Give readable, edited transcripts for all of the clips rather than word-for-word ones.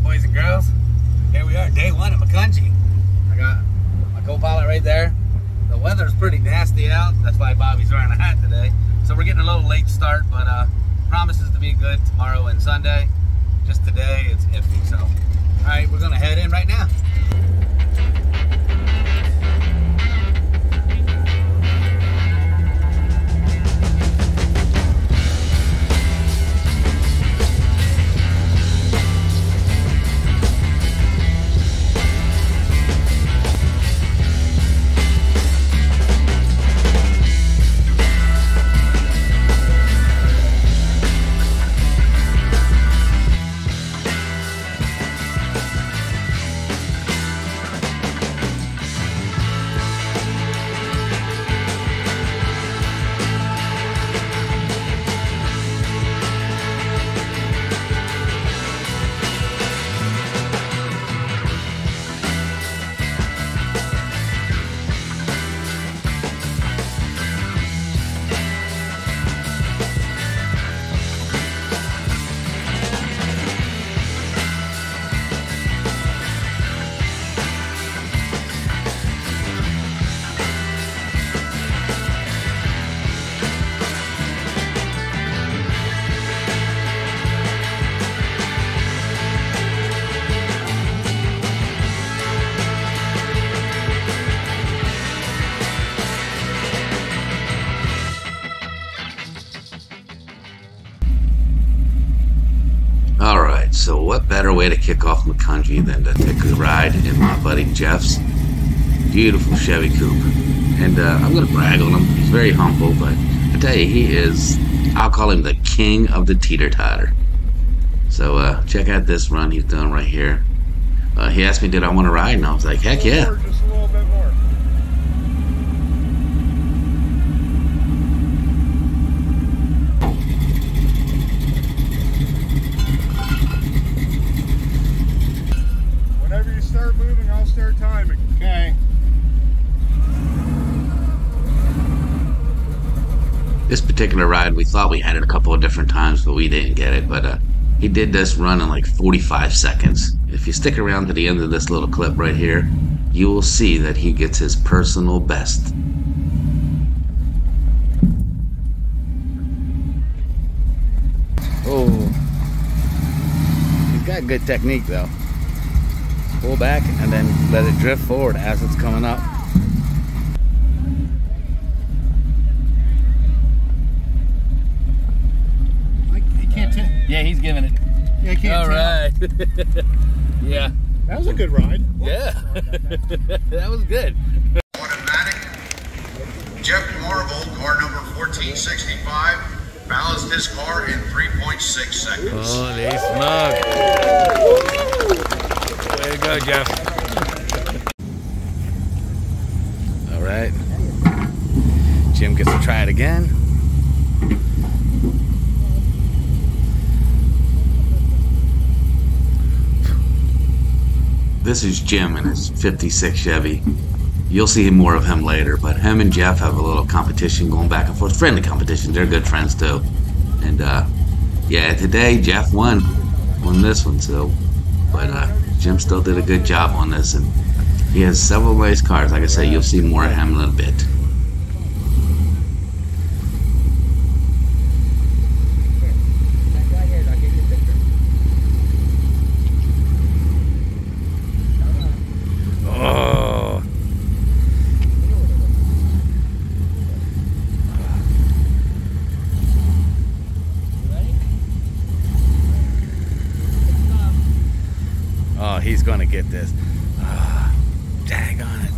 boys and girls. Here we are, day one at Macungie. I got my co-pilot right there. The weather's pretty nasty out. That's why Bobby's wearing a hat today. So we're getting a little late start, but promises to be good tomorrow and Sunday. Just today, it's iffy. So, all right, we're gonna head in right now. Alright, so what better way to kick off Macungie than to take a ride in my buddy Jeff's beautiful Chevy Coupe. And I'm going to brag on him. He's very humble, but I tell you, he is, I'll call him the king of the teeter-totter. So check out this run he's doing right here. He asked me, did I want to ride? And I was like, heck yeah. Just a little bit more. Whenever you start moving, I'll start timing. Okay. This particular ride, we thought we had it a couple of different times, but we didn't get it. But he did this run in like 45 seconds. If you stick around to the end of this little clip right here, you will see that he gets his personal best. Oh, he's got good technique though. Pull back and then let it drift forward as it's coming up. Yeah, he's giving it. Yeah, I can't All tell. right. Yeah. That was a good ride. Yeah. That was good. Automatic. Jeff Marvel, car number 1465, balanced his car in 3.6 seconds. Holy smoke. Way to go, Jeff. All right. Jim gets to try it again. This is Jim in his 56 Chevy. You'll see more of him later, but him and Jeff have a little competition going back and forth. Friendly competition. They're good friends too. And yeah, today Jeff won this one, so but Jim still did a good job on this, and he has several nice cars. Like I say, you'll see more of him in a little bit. Oh, he's gonna get this. Dang on it.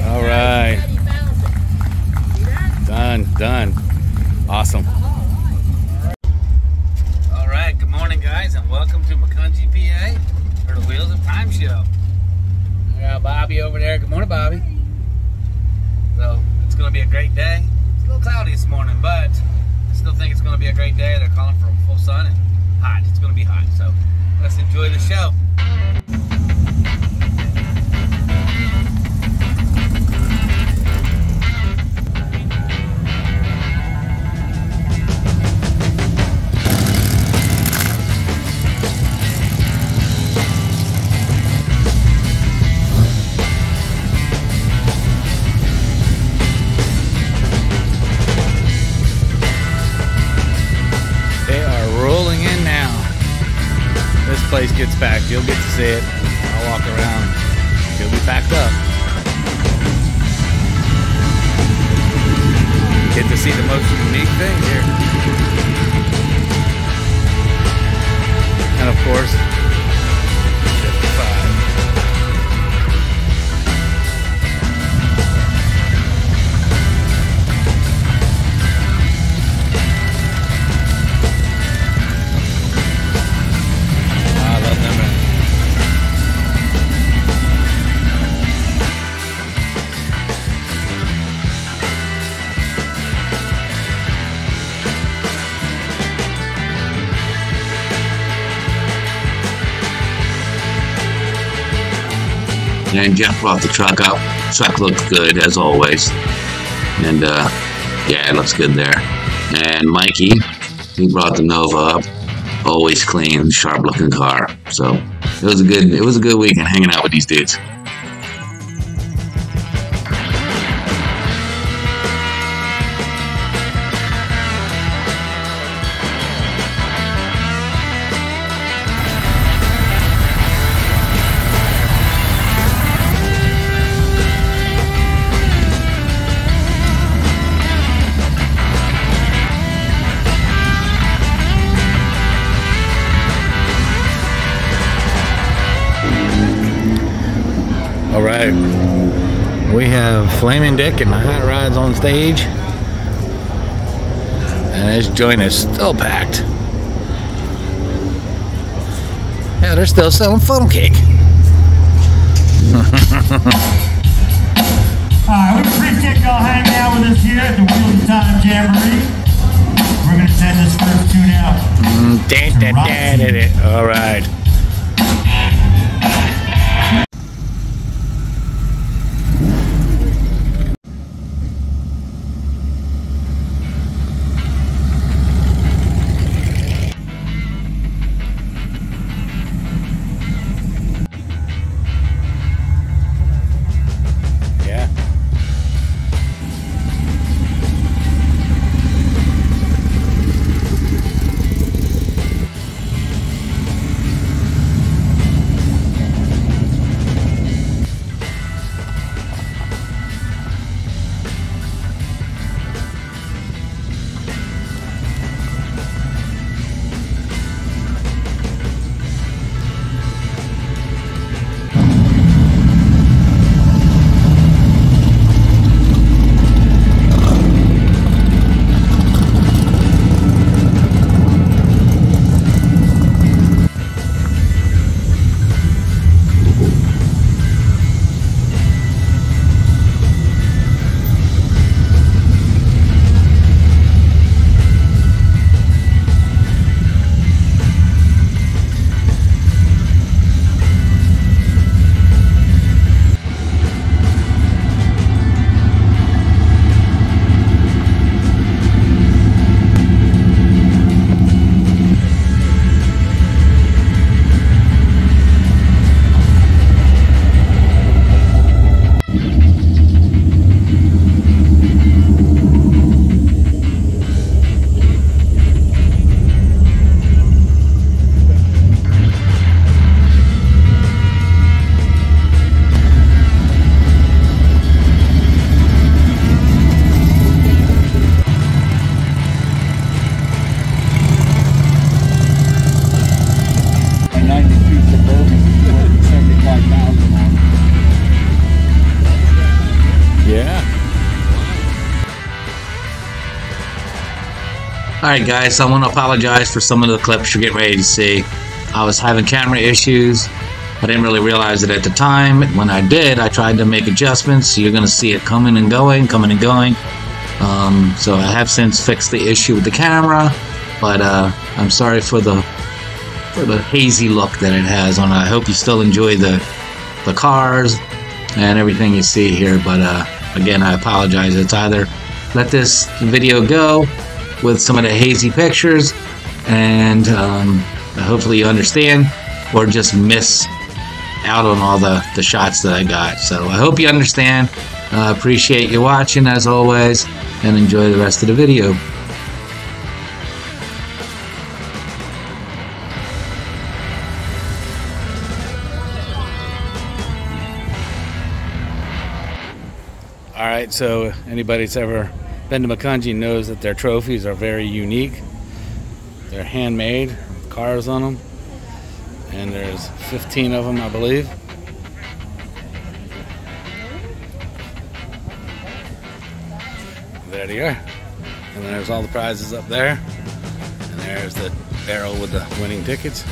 All right. Done. Awesome. All right, good morning, guys, and welcome to Macungie, PA for the Wheels of Time show. I got Bobby over there. Good morning, Bobby. So it's gonna be a great day. It's a little cloudy this morning, but I still think it's going to be a great day. They're calling for full sun and hot. It's going to be hot, so let's enjoy the show. it's packed. You'll get to see it. I'll walk around. She'll be packed up. Get to see the most unique thing here. And of course, 55. I love them. And Jeff brought the truck up. Truck looks good as always, and yeah, it looks good there. And Mikey, he brought the Nova up. Always clean, sharp-looking car. So it was a good weekend hanging out with these dudes. All right, we have Flaming Dick and the Hot Rods on stage, and this joint is still packed. Yeah, they're still selling funnel cake. We appreciate y'all hanging out with us here at the Wheels of Time Jamboree. We're gonna send this first tune out. All right. Alright guys, so I want to apologize for some of the clips you're getting ready to see. I was having camera issues. I didn't really realize it at the time. When I did, I tried to make adjustments. So you're going to see it coming and going. So I have since fixed the issue with the camera, but I'm sorry for the hazy look that it has on it. I hope you still enjoy the cars and everything you see here, but again, I apologize. It's either let this video go with some of the hazy pictures and hopefully you understand, or just miss out on all the shots that I got. So I hope you understand. Appreciate you watching as always, and enjoy the rest of the video. All right, so anybody that's ever been to Macungie knows that their trophies are very unique. They're handmade, with cars on them, and there's 15 of them, I believe. There they are. And there's all the prizes up there. And there's the barrel with the winning tickets.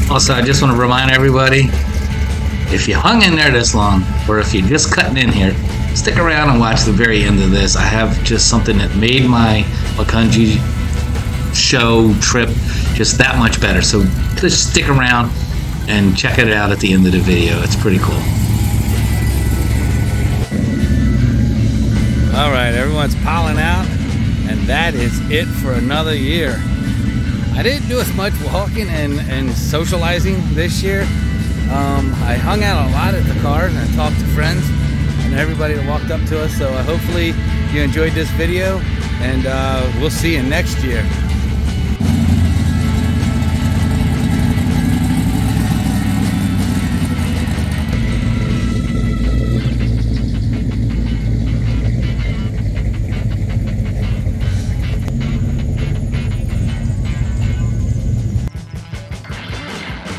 Also, I just want to remind everybody, if you hung in there this long, or if you're just cutting in here, stick around and watch the very end of this. I have just something that made my Macungie show trip just that much better. So just stick around and check it out at the end of the video. It's pretty cool. All right, everyone's piling out, and that is it for another year. I didn't do as much walking and socializing this year. I hung out a lot at the cars and I talked to friends and everybody that walked up to us. So hopefully you enjoyed this video, and we'll see you next year.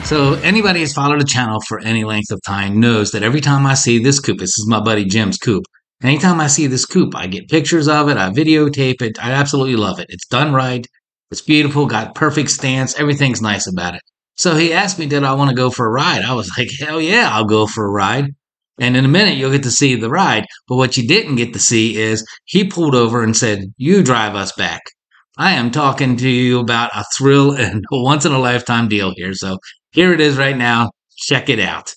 So anybody who's followed the channel for any length of time knows that every time I see this coupe, this is my buddy Jim's coupe. Anytime I see this coupe, I get pictures of it, I videotape it. I absolutely love it. It's done right. It's beautiful, got perfect stance. Everything's nice about it. So he asked me, did I want to go for a ride? I was like, hell yeah, I'll go for a ride. And in a minute, you'll get to see the ride. But what you didn't get to see is he pulled over and said, you drive us back. I am talking to you about a thrill and a once-in-a-lifetime deal here. So here it is right now. Check it out.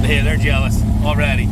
Yeah, they're jealous already.